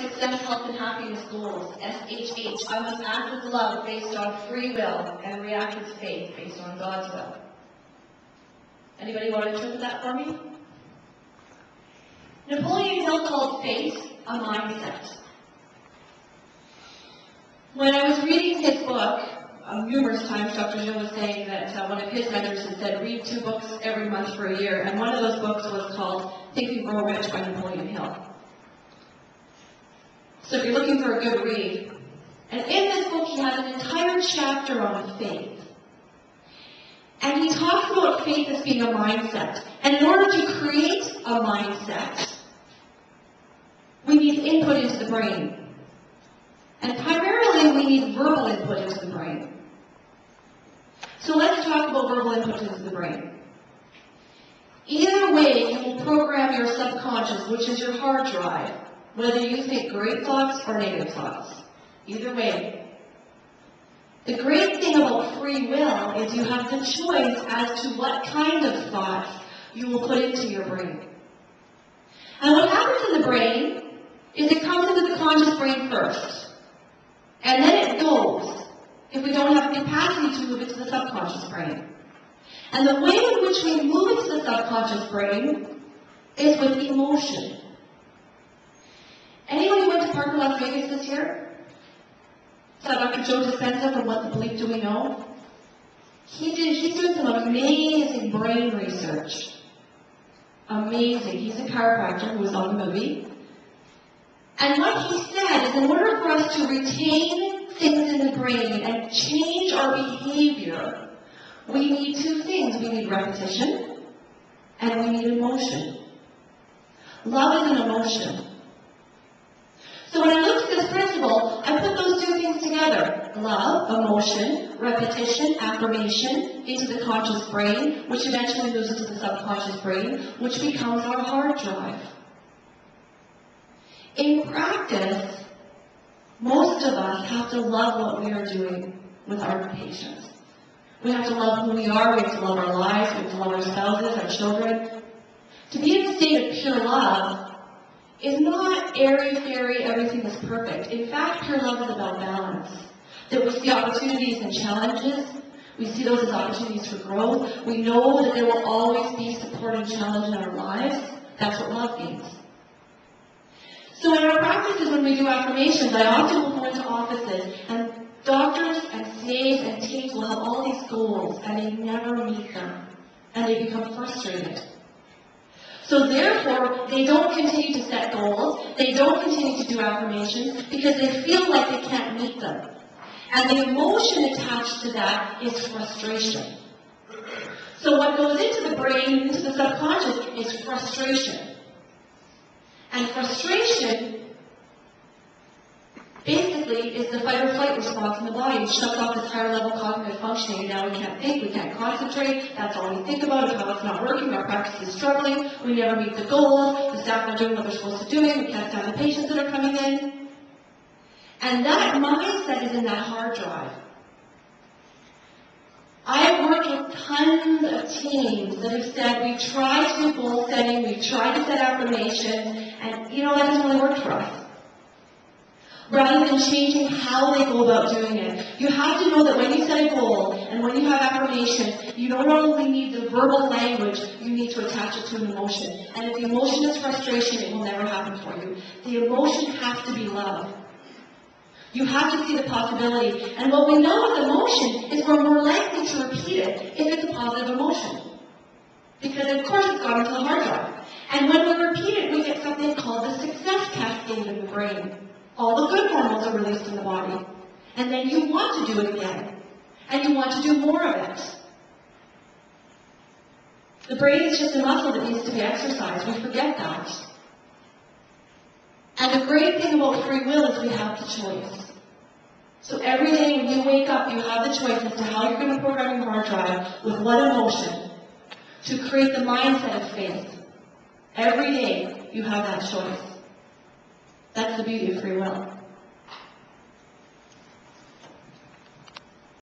success, health, and happiness goals, SHH, I must act with love based on free will and react with faith based on God's will. Anybody want to interpret that for me? Napoleon Hill called faith a mindset. When I was reading his book, numerous times Dr. Jill was saying that one of his mentors had said, read 2 books every month for a year, and one of those books was called Think and Grow Rich by Napoleon Hill. So if you're looking for a good read, and in this book he has an entire chapter on faith. And he talks about faith as being a mindset. And in order to create a mindset, we need input into the brain. And primarily we need verbal input into the brain. So let's talk about verbal input into the brain. Either way, you will program your subconscious, which is your hard drive, whether you think great thoughts or negative thoughts. Either way. The great thing about free will is you have the choice as to what kind of thoughts you will put into your brain. And what happens in the brain is it comes into the conscious brain first. And then it goes, if we don't have the capacity to move it to the subconscious brain. And the way in which we move it to the subconscious brain is with emotion. Anyone who went to Park in Las Vegas this year? Saw Dr. Joe Dispenza from What the Bleep Do We Know? He's doing some amazing brain research. Amazing. He's a chiropractor who was on the movie. And what he said is in order for us to retain things in the brain and change our behavior, we need 2 things. We need repetition and we need emotion. Love is an emotion. So when I looked at this principle, I put those 2 things together. Love, emotion, repetition, affirmation into the conscious brain, which eventually moves into the subconscious brain, which becomes our hard drive. In practice, most of us have to love what we are doing with our patients. We have to love who we are, we have to love our lives, we have to love our spouses, our children. To be in a state of pure love is not airy-fairy, everything is perfect. In fact, pure love is about balance. That we see opportunities and challenges, we see those as opportunities for growth. We know that there will always be support and challenge in our lives. That's what love means. So in our practices, when we do affirmations, I often will go into offices, and doctors and CAs and teams will have all these goals, and they never meet them, and they become frustrated. So therefore, they don't continue to set goals, they don't continue to do affirmations, because they feel like they can't meet them. And the emotion attached to that is frustration. So what goes into the brain, into the subconscious, is frustration. And frustration basically is the fight or flight response in the body. It shuts off this higher level cognitive functioning, and now we can't think, we can't concentrate, that's all we think about is how it's not working, our practice is struggling, we never meet the goals, the staff aren't doing what they're supposed to do, we can't stand the patients that are coming in. And that mindset is in that hard drive. I have worked with tons of teams that have said, we've tried to do goal setting, we've tried to set affirmations, and that doesn't really work for us. Rather than changing how they go about doing it. You have to know that when you set a goal and when you have affirmations, you don't only need the verbal language, you need to attach it to an emotion. And if the emotion is frustration, it will never happen for you. The emotion has to be love. You have to see the possibility. And what we know with emotion is we're more likely to repeat it if it's a positive emotion. Because of course it's gone into the hard drive. And when we repeat it, we get something called the success cascade in the brain. All the good hormones are released in the body. And then you want to do it again. And you want to do more of it. The brain is just a muscle that needs to be exercised. We forget that. And the great thing about free will is we have the choice. So every day when you wake up, you have the choice as to how you're going to program your hard drive with what emotion to create the mindset of faith. Every day you have that choice. That's the beauty of free will.